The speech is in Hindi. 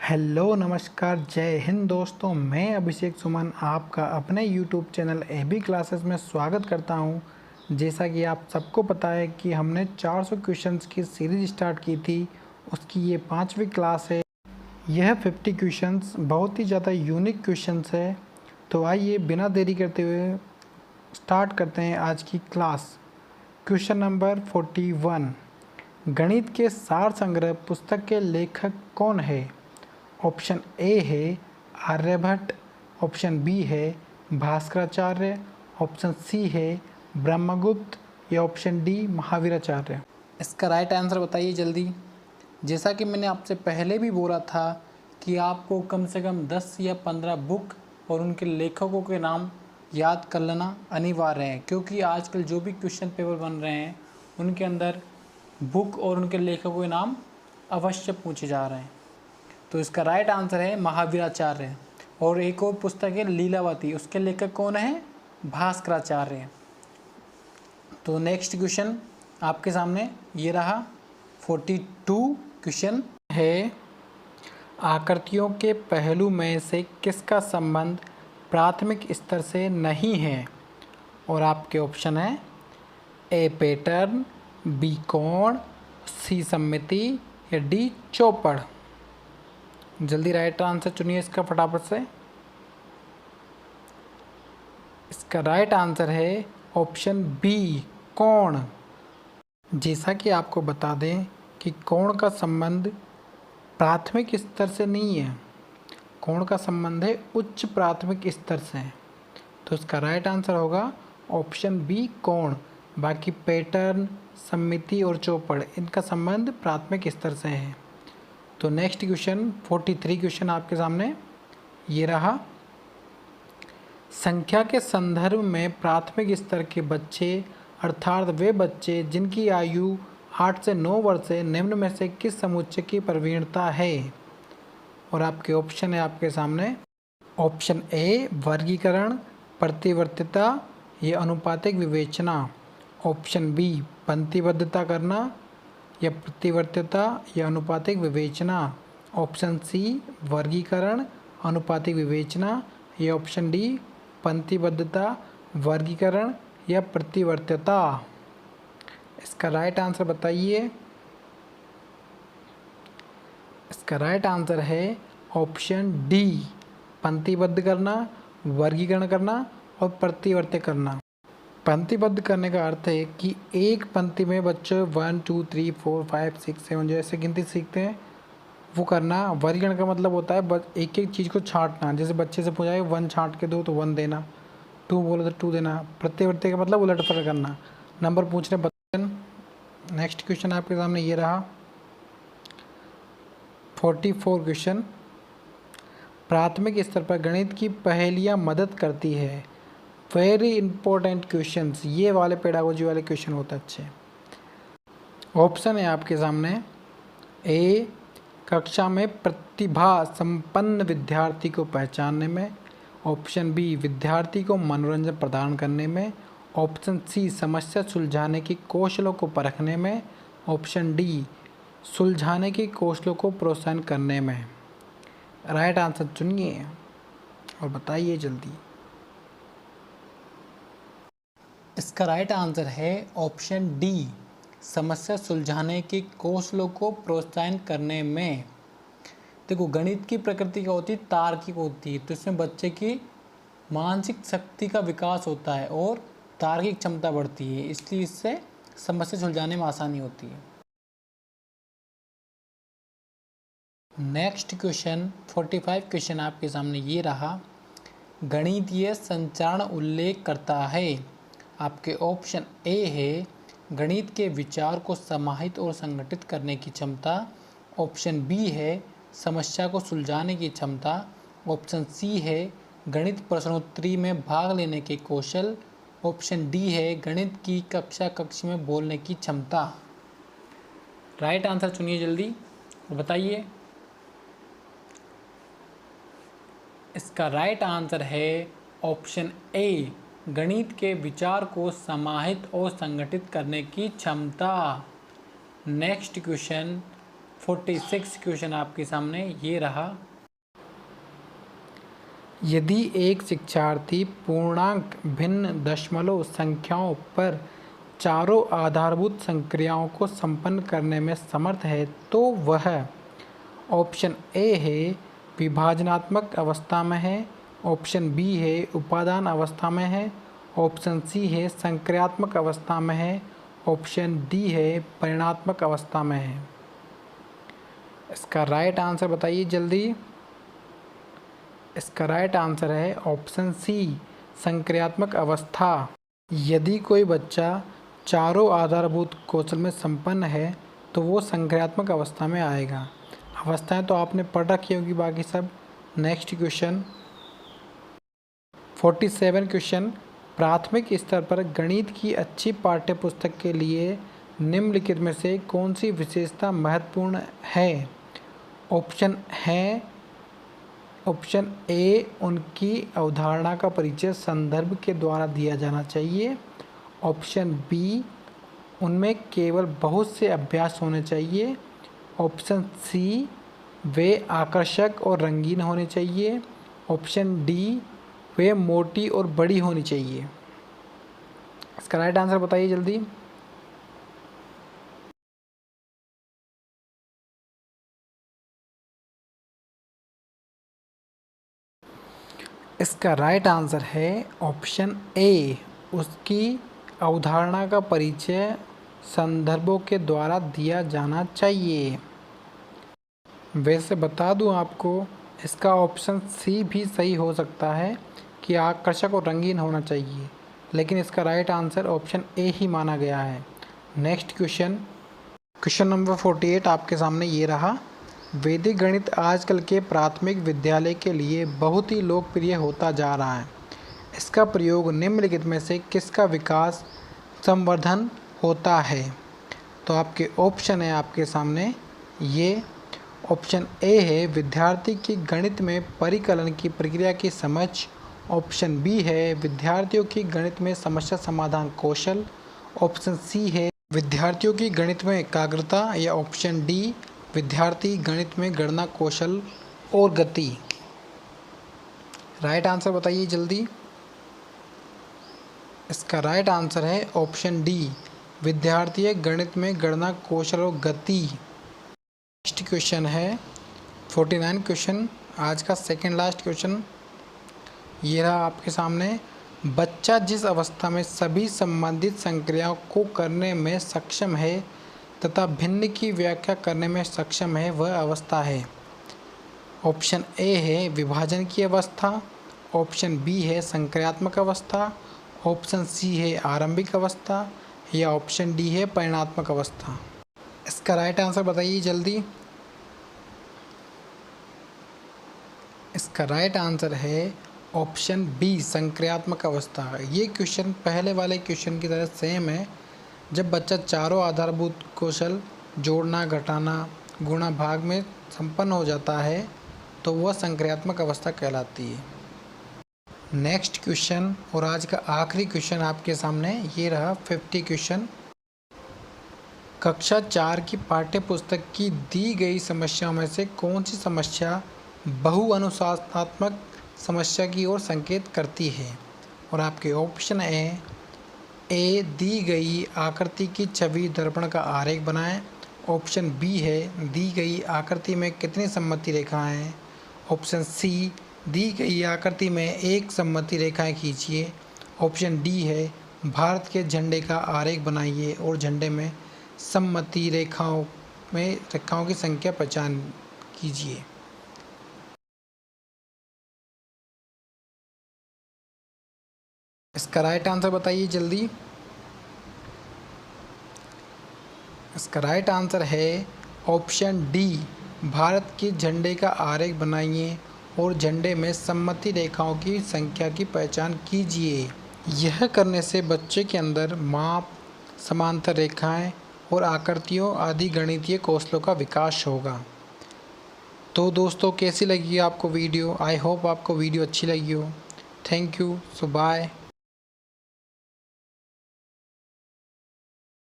हेलो नमस्कार जय हिंद दोस्तों। मैं अभिषेक सुमन आपका अपने यूट्यूब चैनल एबी क्लासेस में स्वागत करता हूं। जैसा कि आप सबको पता है कि हमने 400 क्वेश्चंस की सीरीज स्टार्ट की थी, उसकी ये 5वीं क्लास है। यह 50 क्वेश्चंस बहुत ही ज़्यादा यूनिक क्वेश्चंस है। तो आइए बिना देरी करते हुए स्टार्ट करते हैं आज की क्लास। क्वेश्चन नंबर 41, गणित के सार संग्रह पुस्तक के लेखक कौन है? ऑप्शन ए है आर्यभट्ट, ऑप्शन बी है भास्कराचार्य, ऑप्शन सी है ब्रह्मगुप्त या ऑप्शन डी महावीराचार्य। इसका राइट आंसर बताइए जल्दी। जैसा कि मैंने आपसे पहले भी बोला था कि आपको कम से कम 10 या 15 बुक और उनके लेखकों के नाम याद कर लेना अनिवार्य है, क्योंकि आजकल जो भी क्वेश्चन पेपर बन रहे हैं उनके अंदर बुक और उनके लेखकों के नाम अवश्य पूछे जा रहे हैं। तो इसका राइट आंसर है महावीराचार्य। और एक और पुस्तक है लीलावती, उसके लेखक कौन है? भास्कराचार्य। तो नेक्स्ट क्वेश्चन आपके सामने ये रहा। 42 क्वेश्चन है, आकृतियों के पहलू में से किसका संबंध प्राथमिक स्तर से नहीं है? और आपके ऑप्शन है ए पैटर्न, बी कोण, सी सममिति या डी चौपड़। जल्दी राइट आंसर चुनिए इसका फटाफट से। इसका राइट आंसर है ऑप्शन बी कोण। जैसा कि आपको बता दें कि कोण का संबंध प्राथमिक स्तर से नहीं है, कोण का संबंध है उच्च प्राथमिक स्तर से। तो इसका राइट आंसर होगा ऑप्शन बी कोण। बाकी पैटर्न, सममिति और चौपड़ इनका संबंध प्राथमिक स्तर से है। तो नेक्स्ट क्वेश्चन 43 क्वेश्चन आपके सामने ये रहा। संख्या के संदर्भ में प्राथमिक स्तर के बच्चे अर्थात वे बच्चे जिनकी आयु 8 से 9 वर्ष है, निम्न में से किस समुच्चय की प्रवीणता है? और आपके ऑप्शन है आपके सामने। ऑप्शन ए वर्गीकरण, प्रतिवर्तिता या अनुपातिक विवेचना, ऑप्शन बी पंक्तिबद्धता करना या प्रतिवर्तिता या अनुपातिक विवेचना, ऑप्शन सी वर्गीकरण, अनुपातिक विवेचना या ऑप्शन डी पंक्तिबद्धता, वर्गीकरण या प्रतिवर्तिता। इसका राइट आंसर बताइए। इसका राइट आंसर है ऑप्शन डी पंक्तिबद्ध करना, वर्गीकरण करना और प्रतिवर्तित करना। पंक्तिबद्ध करने का अर्थ है कि एक पंक्ति में बच्चे 1 2 3 4 5 6 7 जैसे गिनती सीखते हैं वो करना। वर्गीकरण का मतलब होता है एक एक चीज़ को छांटना। जैसे बच्चे से पूछा है 1 छांट के दो तो 1 देना, 2 बोलो तो 2 देना। प्रतिवर्तित का मतलब उलटफेर करना, नंबर पूछने बच्चन। नेक्स्ट क्वेश्चन आपके सामने ये रहा 44 क्वेश्चन, प्राथमिक स्तर पर गणित की पहेलियाँ मदद करती है। वेरी इंपॉर्टेंट क्वेश्चंस, ये वाले पेडागोजी वाले क्वेश्चन होते अच्छे। ऑप्शन है आपके सामने। ए कक्षा में प्रतिभा संपन्न विद्यार्थी को पहचानने में, ऑप्शन बी विद्यार्थी को मनोरंजन प्रदान करने में, ऑप्शन सी समस्या सुलझाने के कौशलों को परखने में, ऑप्शन डी सुलझाने के कौशलों को प्रोत्साहन करने में। राइट आंसर चुनिए और बताइए जल्दी। इसका राइट आंसर है ऑप्शन डी समस्या सुलझाने के कौशलों को प्रोत्साहन करने में। देखो गणित की प्रकृति क्या होती है? तार्किक होती है। तो इसमें बच्चे की मानसिक शक्ति का विकास होता है और तार्किक क्षमता बढ़ती है, इसलिए इससे समस्या सुलझाने में आसानी होती है। नेक्स्ट क्वेश्चन 45 क्वेश्चन आपके सामने ये रहा। गणितीय संचारण उल्लेख करता है। आपके ऑप्शन ए है गणित के विचार को समाहित और संगठित करने की क्षमता, ऑप्शन बी है समस्या को सुलझाने की क्षमता, ऑप्शन सी है गणित प्रश्नोत्तरी में भाग लेने के कौशल, ऑप्शन डी है गणित की कक्षा कक्ष में बोलने की क्षमता। राइट आंसर चुनिए जल्दी और बताइए। इसका राइट आंसर है ऑप्शन ए गणित के विचार को समाहित और संगठित करने की क्षमता। नेक्स्ट क्वेश्चन 46 क्वेश्चन आपके सामने ये रहा। यदि एक शिक्षार्थी पूर्णांक भिन्न दशमलव संख्याओं पर चारों आधारभूत संक्रियाओं को संपन्न करने में समर्थ है तो वह ऑप्शन ए है विभाजनात्मक अवस्था में है, ऑप्शन बी है उपादान अवस्था में है, ऑप्शन सी है संक्रियात्मक अवस्था में है, ऑप्शन डी है परिणात्मक अवस्था में है। इसका राइट आंसर बताइए जल्दी। इसका राइट आंसर है ऑप्शन सी संक्रियात्मक अवस्था। यदि कोई बच्चा चारों आधारभूत कौशल में संपन्न है तो वो संक्रियात्मक अवस्था में आएगा। अवस्थाएं तो आपने पढ़ रखी होगी बाकी सब। नेक्स्ट क्वेश्चन 47 क्वेश्चन, प्राथमिक स्तर पर गणित की अच्छी पाठ्यपुस्तक के लिए निम्नलिखित में से कौन सी विशेषता महत्वपूर्ण है। ऑप्शन है ऑप्शन ए उनकी अवधारणा का परिचय संदर्भ के द्वारा दिया जाना चाहिए, ऑप्शन बी उनमें केवल बहुत से अभ्यास होने चाहिए, ऑप्शन सी वे आकर्षक और रंगीन होने चाहिए, ऑप्शन डी वे मोटी और बड़ी होनी चाहिए। इसका राइट आंसर बताइए जल्दी। इसका राइट आंसर है ऑप्शन ए उसकी अवधारणा का परिचय संदर्भों के द्वारा दिया जाना चाहिए। वैसे बता दूं आपको, इसका ऑप्शन सी भी सही हो सकता है कि आकर्षक और रंगीन होना चाहिए, लेकिन इसका राइट आंसर ऑप्शन ए ही माना गया है। नेक्स्ट क्वेश्चन नंबर 48 आपके सामने ये रहा। वैदिक गणित आजकल के प्राथमिक विद्यालय के लिए बहुत ही लोकप्रिय होता जा रहा है। इसका प्रयोग निम्नलिखित में से किसका विकास संवर्धन होता है। तो आपके ऑप्शन है आपके सामने ये। ऑप्शन ए है विद्यार्थी की गणित में परिकलन की प्रक्रिया की समझ, ऑप्शन बी है विद्यार्थियों की गणित में समस्या समाधान कौशल, ऑप्शन सी है विद्यार्थियों की गणित में एकाग्रता, या ऑप्शन डी विद्यार्थी गणित में गणना कौशल और गति। राइट आंसर बताइए जल्दी। इसका राइट आंसर है ऑप्शन डी विद्यार्थी गणित में गणना कौशल और गति। नेक्स्ट क्वेश्चन है 49 क्वेश्चन, आज का सेकंड लास्ट क्वेश्चन ये रहा आपके सामने। बच्चा जिस अवस्था में सभी संबंधित संक्रियाओं को करने में सक्षम है तथा भिन्न की व्याख्या करने में सक्षम है वह अवस्था है। ऑप्शन ए है विभाजन की अवस्था, ऑप्शन बी है संक्रियात्मक अवस्था, ऑप्शन सी है आरंभिक अवस्था, या ऑप्शन डी है परिणात्मक अवस्था। इसका राइट आंसर बताइए जल्दी। इसका राइट आंसर है ऑप्शन बी संक्रियात्मक अवस्था। ये क्वेश्चन पहले वाले क्वेश्चन की तरह सेम है। जब बच्चा चारों आधारभूत कौशल जोड़ना, घटाना, गुणा, भाग में संपन्न हो जाता है तो वह संक्रियात्मक अवस्था कहलाती है। नेक्स्ट क्वेश्चन और आज का आखिरी क्वेश्चन आपके सामने ये रहा 50 क्वेश्चन। कक्षा 4 की पाठ्यपुस्तक की दी गई समस्याओं में से कौन सी समस्या बहुअनुशासनात्मक समस्या की ओर संकेत करती है। और आपके ऑप्शन है ए दी गई आकृति की छवि दर्पण का आरेख बनाएं, ऑप्शन बी है दी गई आकृति में कितनी सममिति रेखाएं हैं, ऑप्शन सी दी गई आकृति में एक सममिति रेखाएं खींचिए, ऑप्शन डी है भारत के झंडे का आरेख बनाइए और झंडे में सममिति रेखाओं की संख्या पहचान कीजिए। इसका राइट आंसर बताइए जल्दी। इसका राइट आंसर है ऑप्शन डी भारत के झंडे का आरेख बनाइए और झंडे में सममिति रेखाओं की संख्या की पहचान कीजिए। यह करने से बच्चे के अंदर माप, समांतर रेखाएं और आकृतियों आदि गणितीय कौशलों का विकास होगा। तो दोस्तों कैसी लगी आपको वीडियो? आई होप आपको वीडियो अच्छी लगी हो। Thank you. So bye.